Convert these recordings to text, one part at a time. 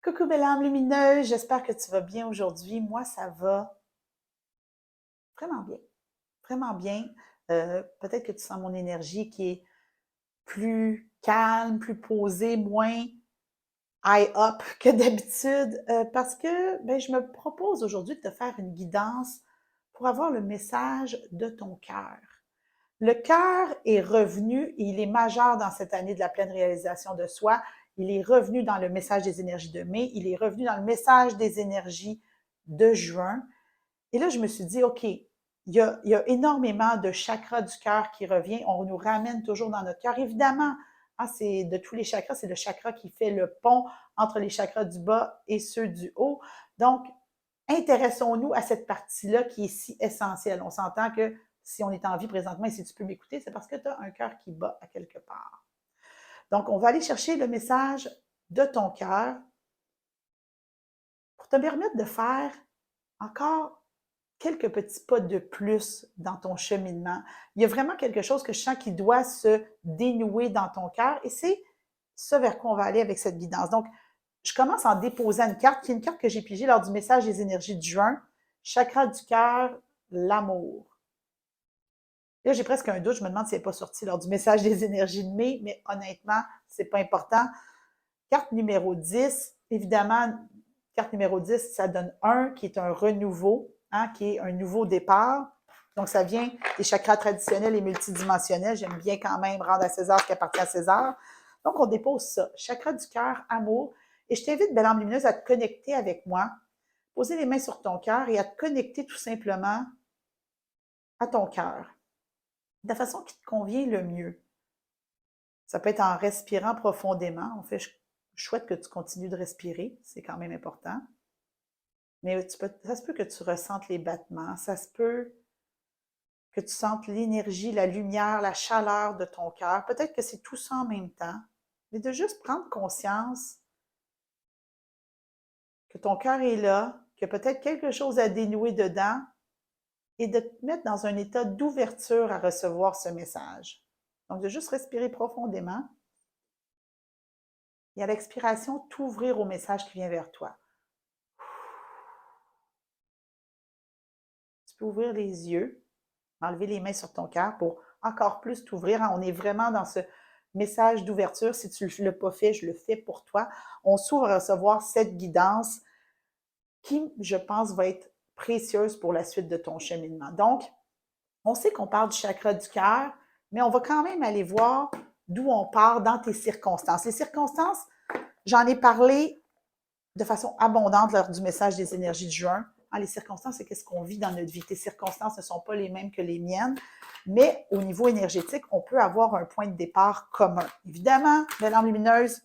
Coucou belle âme lumineuse, j'espère que tu vas bien aujourd'hui. Moi, ça va vraiment bien, vraiment bien. Peut-être que tu sens mon énergie qui est plus calme, plus posée, moins high up que d'habitude, parce que je me propose aujourd'hui de te faire une guidance pour avoir le message de ton cœur. Le cœur est revenu, et il est majeur dans cette année de la pleine réalisation de soi. Il est revenu dans le message des énergies de mai, il est revenu dans le message des énergies de juin. Et là, je me suis dit, OK, il y a énormément de chakras du cœur qui revient. On nous ramène toujours dans notre cœur. Évidemment, c'est de tous les chakras, c'est le chakra qui fait le pont entre les chakras du bas et ceux du haut. Donc, intéressons-nous à cette partie-là qui est si essentielle. On s'entend que si on est en vie présentement et si tu peux m'écouter, c'est parce que tu as un cœur qui bat à quelque part. Donc, on va aller chercher le message de ton cœur pour te permettre de faire encore quelques petits pas de plus dans ton cheminement. Il y a vraiment quelque chose que je sens qui doit se dénouer dans ton cœur et c'est ce vers quoi on va aller avec cette guidance. Donc, je commence en déposant une carte, qui est une carte que j'ai pigée lors du message des énergies de juin, chakra du cœur, l'amour. Là, j'ai presque un doute, je me demande si elle n'est pas sortie lors du message des énergies de mai, mais honnêtement, c'est pas important. Carte numéro 10, évidemment, carte numéro 10, ça donne un qui est un renouveau, qui est un nouveau départ. Donc, ça vient des chakras traditionnels et multidimensionnels. J'aime bien quand même rendre à César ce qui appartient à César. Donc, on dépose ça. Chakra du cœur, amour. Et je t'invite, belle âme lumineuse, à te connecter avec moi, poser les mains sur ton cœur et à te connecter tout simplement à ton cœur, de la façon qui te convient le mieux. Ça peut être en respirant profondément. En fait, je souhaite que tu continues de respirer, c'est quand même important. Mais ça se peut que tu ressentes les battements, ça se peut que tu sentes l'énergie, la lumière, la chaleur de ton cœur. Peut-être que c'est tout ça en même temps, mais de juste prendre conscience que ton cœur est là, qu'il y a peut-être quelque chose à dénouer dedans et de te mettre dans un état d'ouverture à recevoir ce message. Donc, de juste respirer profondément et à l'expiration, t'ouvrir au message qui vient vers toi. Tu peux ouvrir les yeux, enlever les mains sur ton cœur pour encore plus t'ouvrir. On est vraiment dans ce message d'ouverture. Si tu ne l'as pas fait, je le fais pour toi. On s'ouvre à recevoir cette guidance qui, je pense, va être précieuse pour la suite de ton cheminement. Donc, on sait qu'on parle du chakra du cœur, mais on va quand même aller voir d'où on part dans tes circonstances. Les circonstances, j'en ai parlé de façon abondante lors du message des énergies de juin. Les circonstances, c'est qu'est-ce qu'on vit dans notre vie. Tes circonstances ne sont pas les mêmes que les miennes, mais au niveau énergétique, on peut avoir un point de départ commun. Évidemment, belle âme lumineuse,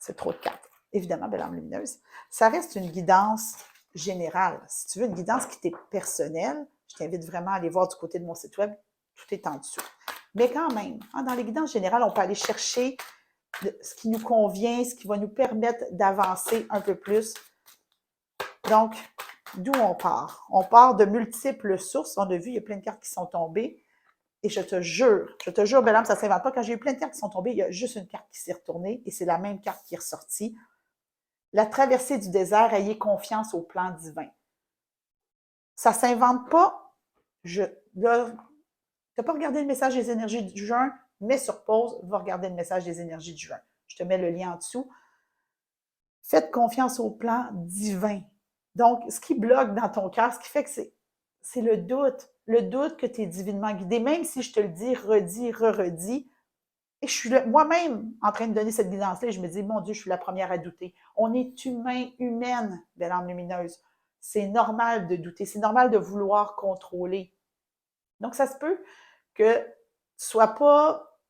c'est trop de cartes. Évidemment, belle âme lumineuse, ça reste une guidance générale. Si tu veux une guidance qui t'est personnelle, je t'invite vraiment à aller voir du côté de mon site web, tout est en dessous. Mais quand même, dans les guidances générales, on peut aller chercher ce qui nous convient, ce qui va nous permettre d'avancer un peu plus. Donc, d'où on part? On part de multiples sources. On a vu, il y a plein de cartes qui sont tombées. Et je te jure, belle âme, ça ne s'invente pas. Quand j'ai eu plein de cartes qui sont tombées, il y a juste une carte qui s'est retournée et c'est la même carte qui est ressortie. La traversée du désert, ayez confiance au plan divin. Ça ne s'invente pas. Tu n'as pas regardé le message des énergies du juin, mets sur pause, va regarder le message des énergies du juin. Je te mets le lien en dessous. Faites confiance au plan divin. Donc, ce qui bloque dans ton cœur, ce qui fait que c'est le doute que tu es divinement guidé, même si je te le dis, redis, re-redis. Et je suis moi-même en train de donner cette guidance-là et je me dis, mon Dieu, je suis la première à douter. On est humain, humaine, belle âme lumineuse. C'est normal de douter, c'est normal de vouloir contrôler. Donc, ça se peut que tu ne sois pas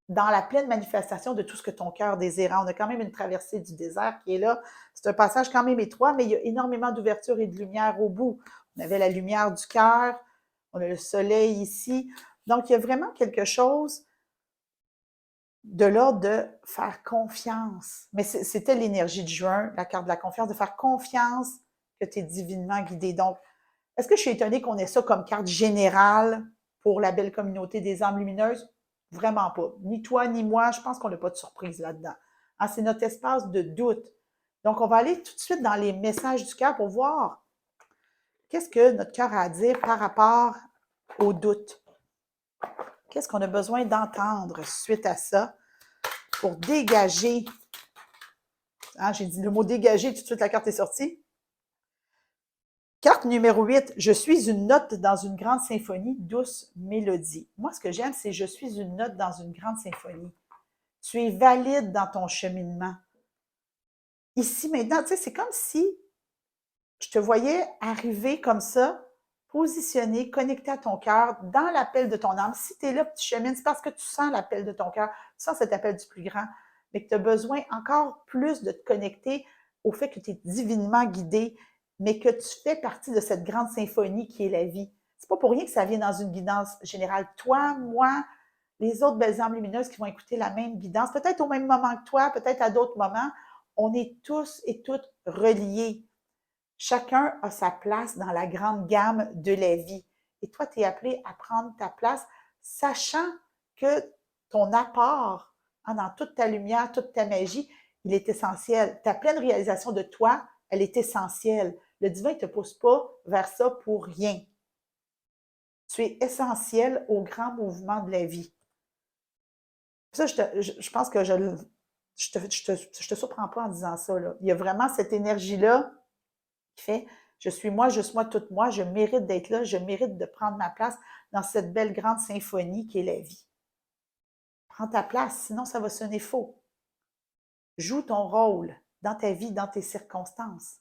dans la pleine manifestation de tout ce que ton cœur désire. On a quand même une traversée du désert qui est là. C'est un passage quand même étroit, mais il y a énormément d'ouverture et de lumière au bout. On avait la lumière du cœur, on a le soleil ici. Donc, il y a vraiment quelque chose de l'ordre de faire confiance. Mais c'était l'énergie de juin, la carte de la confiance, de faire confiance que tu es divinement guidé. Donc, est-ce que je suis étonnée qu'on ait ça comme carte générale pour la belle communauté des âmes lumineuses? Vraiment pas. Ni toi, ni moi, je pense qu'on n'a pas de surprise là-dedans. C'est notre espace de doute. Donc, on va aller tout de suite dans les messages du cœur pour voir qu'est-ce que notre cœur a à dire par rapport au doute. Qu'est-ce qu'on a besoin d'entendre suite à ça pour dégager. Hein, j'ai dit le mot dégager, tout de suite la carte est sortie. Carte numéro 8, je suis une note dans une grande symphonie, douce mélodie. Moi, ce que j'aime, c'est je suis une note dans une grande symphonie. Tu es valide dans ton cheminement. Ici, maintenant, tu sais, c'est comme si je te voyais arriver comme ça, positionné, connecté à ton cœur, dans l'appel de ton âme. Si tu es là, tu chemines, c'est parce que tu sens l'appel de ton cœur, tu sens cet appel du plus grand, mais que tu as besoin encore plus de te connecter au fait que tu es divinement guidé, mais que tu fais partie de cette grande symphonie qui est la vie. C'est pas pour rien que ça vient dans une guidance générale. Toi, moi, les autres belles âmes lumineuses qui vont écouter la même guidance, peut-être au même moment que toi, peut-être à d'autres moments, on est tous et toutes reliés. Chacun a sa place dans la grande gamme de la vie. Et toi, tu es appelé à prendre ta place, sachant que ton apport dans toute ta lumière, toute ta magie, il est essentiel. Ta pleine réalisation de toi, elle est essentielle. Le divin ne te pousse pas vers ça pour rien. Tu es essentiel au grand mouvement de la vie. Ça, je pense que je te surprends pas en disant ça. Là. Il y a vraiment cette énergie-là qui fait je suis moi, toute moi, je mérite d'être là, je mérite de prendre ma place dans cette belle grande symphonie qui est la vie. Prends ta place, sinon ça va sonner faux. Joue ton rôle dans ta vie, dans tes circonstances.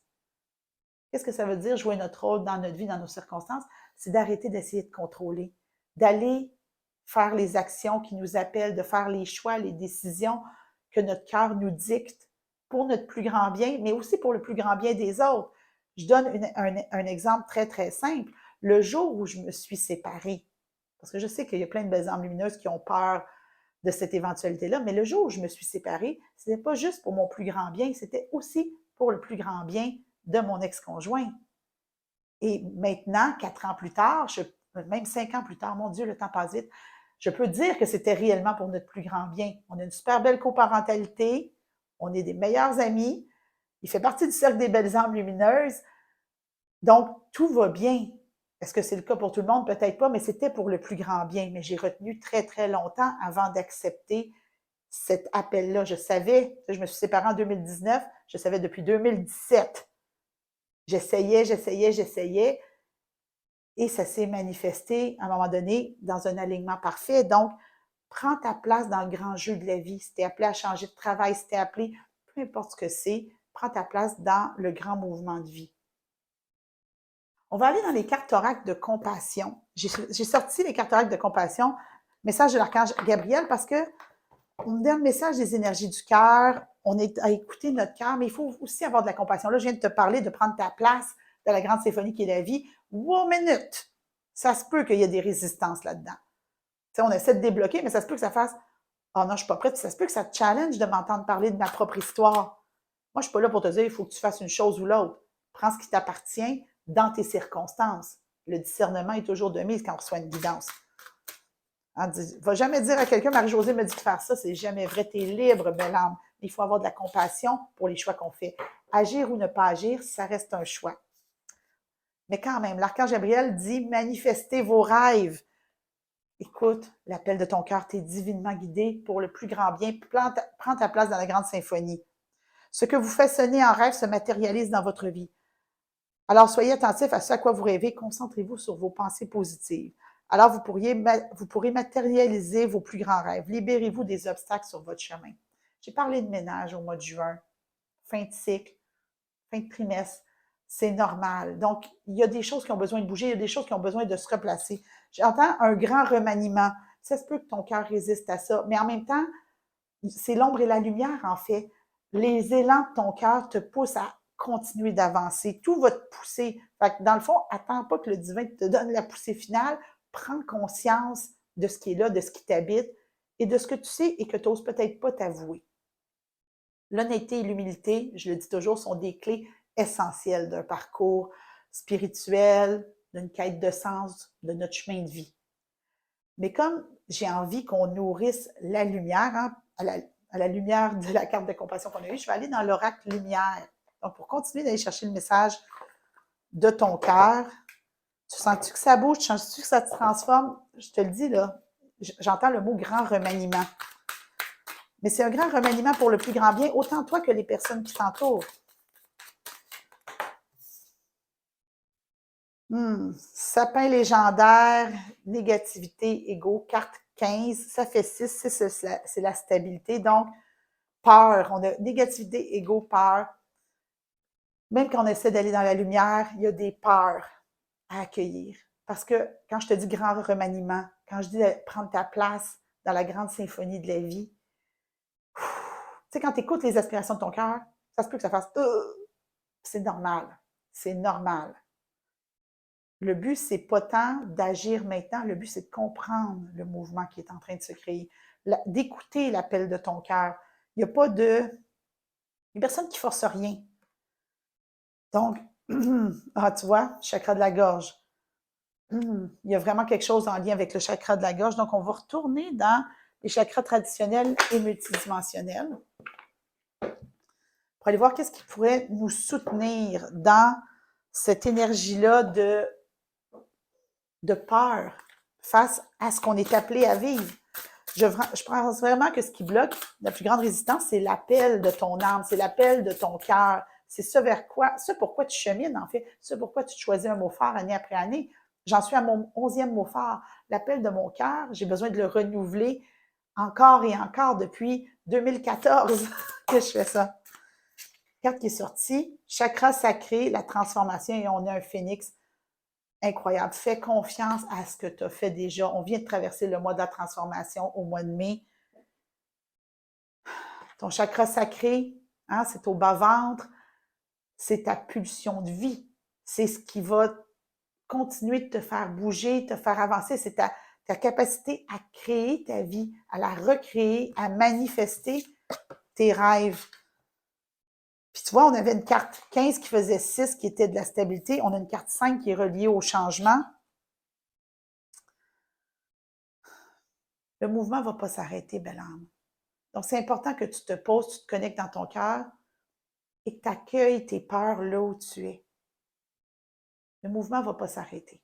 Qu'est-ce que ça veut dire jouer notre rôle dans notre vie, dans nos circonstances? C'est d'arrêter d'essayer de contrôler, d'aller faire les actions qui nous appellent, de faire les choix, les décisions que notre cœur nous dicte pour notre plus grand bien, mais aussi pour le plus grand bien des autres. Je donne un exemple très, très simple. Le jour où je me suis séparée, parce que je sais qu'il y a plein de belles âmes lumineuses qui ont peur de cette éventualité-là, mais le jour où je me suis séparée, ce n'était pas juste pour mon plus grand bien, c'était aussi pour le plus grand bien de mon ex-conjoint. Et maintenant, 4 ans plus tard, même 5 ans plus tard, mon Dieu, le temps passe vite, je peux dire que c'était réellement pour notre plus grand bien. On a une super belle coparentalité, on est des meilleurs amis, il fait partie du cercle des belles âmes lumineuses, donc tout va bien. Est-ce que c'est le cas pour tout le monde? Peut-être pas, mais c'était pour le plus grand bien. Mais j'ai retenu très, très longtemps avant d'accepter cet appel-là. Je savais, je me suis séparée en 2019, je savais depuis 2017. J'essayais, et ça s'est manifesté à un moment donné dans un alignement parfait. Donc, prends ta place dans le grand jeu de la vie. Si tu es appelé à changer de travail, si tu es appelé, peu importe ce que c'est, prends ta place dans le grand mouvement de vie. On va aller dans les cartes oracles de compassion. J'ai sorti les cartes oracles de compassion, message de l'archange Gabriel, parce que on me donne le message des énergies du cœur, on est à écouter notre cœur, mais il faut aussi avoir de la compassion. Là, je viens de te parler de prendre ta place dans la grande symphonie qui est la vie. Wow, minute! Ça se peut qu'il y ait des résistances là-dedans. T'sais, on essaie de débloquer, mais ça se peut que ça fasse « Ah oh non, je suis pas prête », ça se peut que ça te challenge de m'entendre parler de ma propre histoire. Moi, je suis pas là pour te dire « Il faut que tu fasses une chose ou l'autre ». Prends ce qui t'appartient dans tes circonstances. Le discernement est toujours de mise quand on reçoit une guidance. Ne va jamais dire à quelqu'un, Marie-Josée me dit de faire ça, c'est jamais vrai, tu es libre, belle âme. Il faut avoir de la compassion pour les choix qu'on fait. Agir ou ne pas agir, ça reste un choix. Mais quand même, l'archange Gabriel dit manifestez vos rêves. Écoute, l'appel de ton cœur, tu es divinement guidé pour le plus grand bien. Prends ta place dans la grande symphonie. Ce que vous faites sonner en rêve se matérialise dans votre vie. Alors, soyez attentifs à ce à quoi vous rêvez. Concentrez-vous sur vos pensées positives. Alors, vous pourrez matérialiser vos plus grands rêves. Libérez-vous des obstacles sur votre chemin. J'ai parlé de ménage au mois de juin, fin de cycle, fin de trimestre. C'est normal. Donc, il y a des choses qui ont besoin de bouger, il y a des choses qui ont besoin de se replacer. J'entends un grand remaniement. Ça se peut que ton cœur résiste à ça, mais en même temps, c'est l'ombre et la lumière, en fait. Les élans de ton cœur te poussent à continuer d'avancer. Tout va te pousser. Fait que dans le fond, attends pas que le divin te donne la poussée finale. Prends conscience de ce qui est là, de ce qui t'habite et de ce que tu sais et que tu n'oses peut-être pas t'avouer. L'honnêteté et l'humilité, je le dis toujours, sont des clés essentielles d'un parcours spirituel, d'une quête de sens, de notre chemin de vie. Mais comme j'ai envie qu'on nourrisse la lumière, hein, à la lumière de la carte de compassion qu'on a eue, je vais aller dans l'oracle lumière. Donc, pour continuer d'aller chercher le message de ton cœur, tu sens-tu que ça bouge? Tu sens-tu que ça te transforme? Je te le dis, là, j'entends le mot grand remaniement. Mais c'est un grand remaniement pour le plus grand bien, autant toi que les personnes qui t'entourent. Sapin légendaire, négativité, égo, carte 15, ça fait 6, c'est la stabilité. Donc, peur, on a négativité, égo, peur. Même quand on essaie d'aller dans la lumière, il y a des peurs à accueillir. Parce que quand je te dis grand remaniement, quand je dis de prendre ta place dans la grande symphonie de la vie, tu sais, quand tu écoutes les aspirations de ton cœur, ça se peut que ça fasse c'est normal. C'est normal. Le but, c'est pas tant d'agir maintenant, le but, c'est de comprendre le mouvement qui est en train de se créer, d'écouter l'appel de ton cœur. Il n'y a pas de. Il n'y a personne qui force rien. Donc, tu vois, chakra de la gorge. Il y a vraiment quelque chose en lien avec le chakra de la gorge. Donc, on va retourner dans les chakras traditionnels et multidimensionnels pour aller voir qu'est-ce qui pourrait nous soutenir dans cette énergie-là de peur face à ce qu'on est appelé à vivre. Je pense vraiment que ce qui bloque la plus grande résistance, c'est l'appel de ton âme, c'est l'appel de ton cœur. C'est ce vers quoi, ce pourquoi tu chemines, en fait, ce pourquoi tu choisis un mot fort année après année. J'en suis à mon 11e mot fort. L'appel de mon cœur, j'ai besoin de le renouveler encore et encore depuis 2014 que je fais ça. Carte qui est sortie, chakra sacré, la transformation, et on a un phénix incroyable. Fais confiance à ce que tu as fait déjà. On vient de traverser le mois de la transformation au mois de mai. Ton chakra sacré, hein, c'est au bas-ventre, c'est ta pulsion de vie. C'est ce qui va continuer de te faire bouger, te faire avancer. C'est ta capacité à créer ta vie, à la recréer, à manifester tes rêves. Puis tu vois, on avait une carte 15 qui faisait 6, qui était de la stabilité. On a une carte 5 qui est reliée au changement. Le mouvement ne va pas s'arrêter, belle âme. Donc, c'est important que tu te poses, tu te connectes dans ton cœur et que tu accueilles tes peurs là où tu es. Le mouvement ne va pas s'arrêter.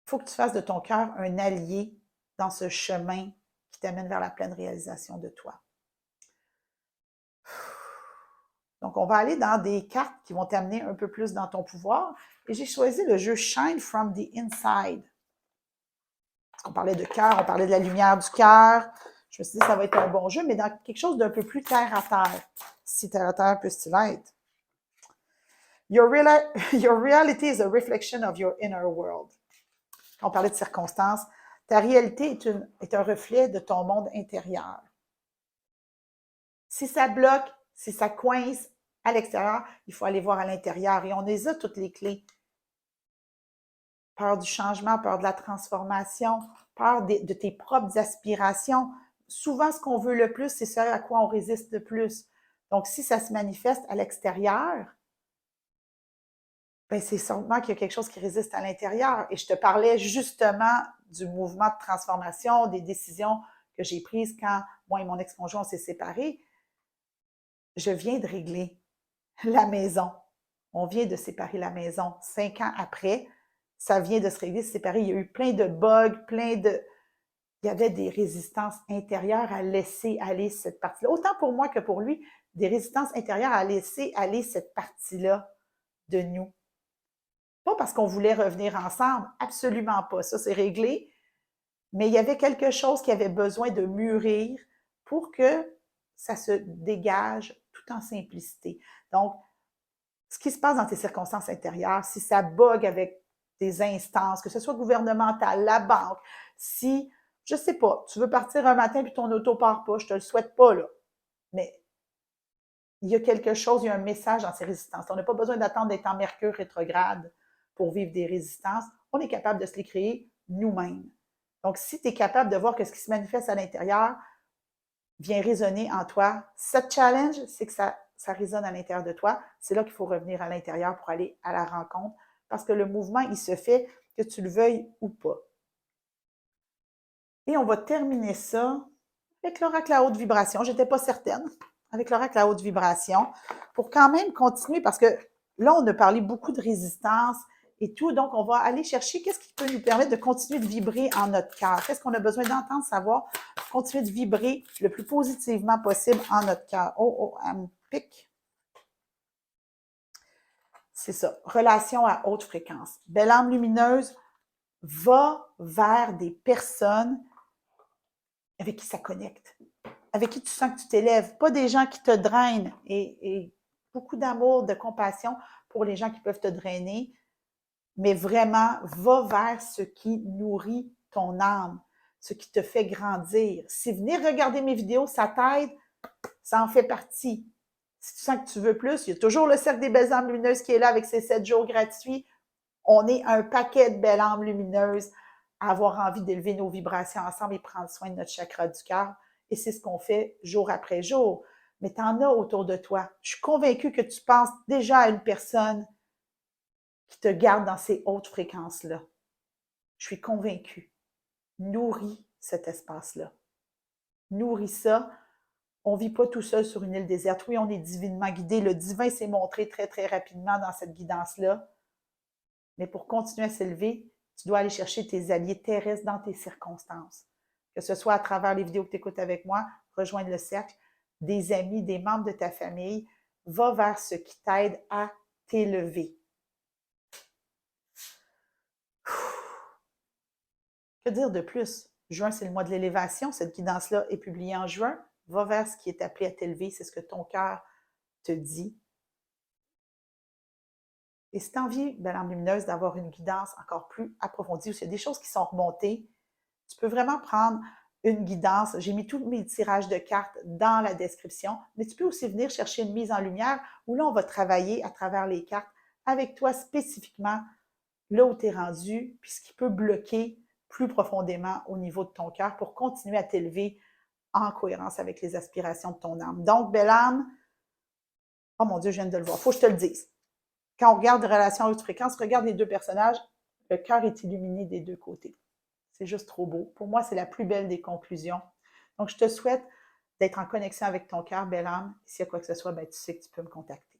Il faut que tu fasses de ton cœur un allié dans ce chemin qui t'amène vers la pleine réalisation de toi. Donc, on va aller dans des cartes qui vont t'amener un peu plus dans ton pouvoir. Et j'ai choisi le jeu Shine from the Inside. Parce qu'on parlait de cœur, on parlait de la lumière du cœur. Je me suis dit, ça va être un bon jeu, mais dans quelque chose d'un peu plus terre à terre. Si terre à terre peut-il être. Your reality is a reflection of your inner world. Quand on parlait de circonstances, ta réalité est un reflet de ton monde intérieur. Si ça bloque, si ça coince à l'extérieur, il faut aller voir à l'intérieur. Et on les a toutes les clés. Peur du changement, peur de la transformation, peur de tes propres aspirations. Souvent, ce qu'on veut le plus, c'est ce à quoi on résiste le plus. Donc, si ça se manifeste à l'extérieur, ben c'est sûrement qu'il y a quelque chose qui résiste à l'intérieur. Et je te parlais justement du mouvement de transformation, des décisions que j'ai prises quand moi et mon ex-conjoint s'est séparés. Je viens de régler la maison. On vient de séparer la maison. 5 ans après, ça vient de se régler, se séparer. Il y a eu plein de bugs, il y avait des résistances intérieures à laisser aller cette partie-là. Autant pour moi que pour lui, des résistances intérieures à laisser aller cette partie-là de nous. Pas parce qu'on voulait revenir ensemble, absolument pas. Ça, c'est réglé. Mais il y avait quelque chose qui avait besoin de mûrir pour que ça se dégage tout en simplicité. Donc, ce qui se passe dans tes circonstances intérieures, si ça bug avec des instances, que ce soit gouvernemental, la banque, si, je sais pas, tu veux partir un matin puis ton auto part pas, je te le souhaite pas, là. Mais il y a quelque chose, il y a un message dans ces résistances. On n'a pas besoin d'attendre d'être en Mercure rétrograde pour vivre des résistances. On est capable de se les créer nous-mêmes. Donc, si tu es capable de voir que ce qui se manifeste à l'intérieur vient résonner en toi, cette challenge, c'est que ça résonne à l'intérieur de toi. C'est là qu'il faut revenir à l'intérieur pour aller à la rencontre parce que le mouvement, il se fait que tu le veuilles ou pas. Et on va terminer ça avec l'oracle à haute vibration. Je n'étais pas certaine. Avec l'oracle à haute vibration, pour quand même continuer, parce que là, on a parlé beaucoup de résistance et tout, donc on va aller chercher qu'est-ce qui peut nous permettre de continuer de vibrer en notre cœur. Qu'est-ce qu'on a besoin d'entendre, savoir, pour continuer de vibrer le plus positivement possible en notre cœur. Oh, elle me pique. C'est ça. Relation à haute fréquence. Belle âme lumineuse, va vers des personnes avec qui ça connecte, avec qui tu sens que tu t'élèves, pas des gens qui te drainent et beaucoup d'amour, de compassion pour les gens qui peuvent te drainer, mais vraiment, va vers ce qui nourrit ton âme, ce qui te fait grandir. Si venir regarder mes vidéos, ça t'aide, ça en fait partie. Si tu sens que tu veux plus, il y a toujours le Cercle des belles âmes lumineuses qui est là avec ses 7 jours gratuits. On est un paquet de belles âmes lumineuses à avoir envie d'élever nos vibrations ensemble et prendre soin de notre chakra du cœur. Et c'est ce qu'on fait jour après jour. Mais tu en as autour de toi. Je suis convaincue que tu penses déjà à une personne qui te garde dans ces hautes fréquences-là. Je suis convaincue. Nourris cet espace-là. Nourris ça. On ne vit pas tout seul sur une île déserte. Oui, on est divinement guidé. Le divin s'est montré très, très rapidement dans cette guidance-là. Mais pour continuer à s'élever, tu dois aller chercher tes alliés terrestres dans tes circonstances. Que ce soit à travers les vidéos que tu écoutes avec moi, rejoindre le cercle, des amis, des membres de ta famille, va vers ce qui t'aide à t'élever. Que dire de plus? Juin, c'est le mois de l'élévation. Cette guidance-là est publiée en juin. Va vers ce qui est appelé à t'élever. C'est ce que ton cœur te dit. Et si tu as envie, belle âme lumineuse, d'avoir une guidance encore plus approfondie, où il y a des choses qui sont remontées, tu peux vraiment prendre une guidance. J'ai mis tous mes tirages de cartes dans la description, mais tu peux aussi venir chercher une mise en lumière où là, on va travailler à travers les cartes avec toi spécifiquement là où tu es rendu, puis ce qui peut bloquer plus profondément au niveau de ton cœur pour continuer à t'élever en cohérence avec les aspirations de ton âme. Donc, belle âme, oh mon Dieu, je viens de le voir, il faut que je te le dise. Quand on regarde des relations à haute fréquence, regarde les deux personnages, le cœur est illuminé des deux côtés. C'est juste trop beau. Pour moi, c'est la plus belle des conclusions. Donc, je te souhaite d'être en connexion avec ton cœur, belle âme. S'il y a quoi que ce soit, ben, tu sais que tu peux me contacter.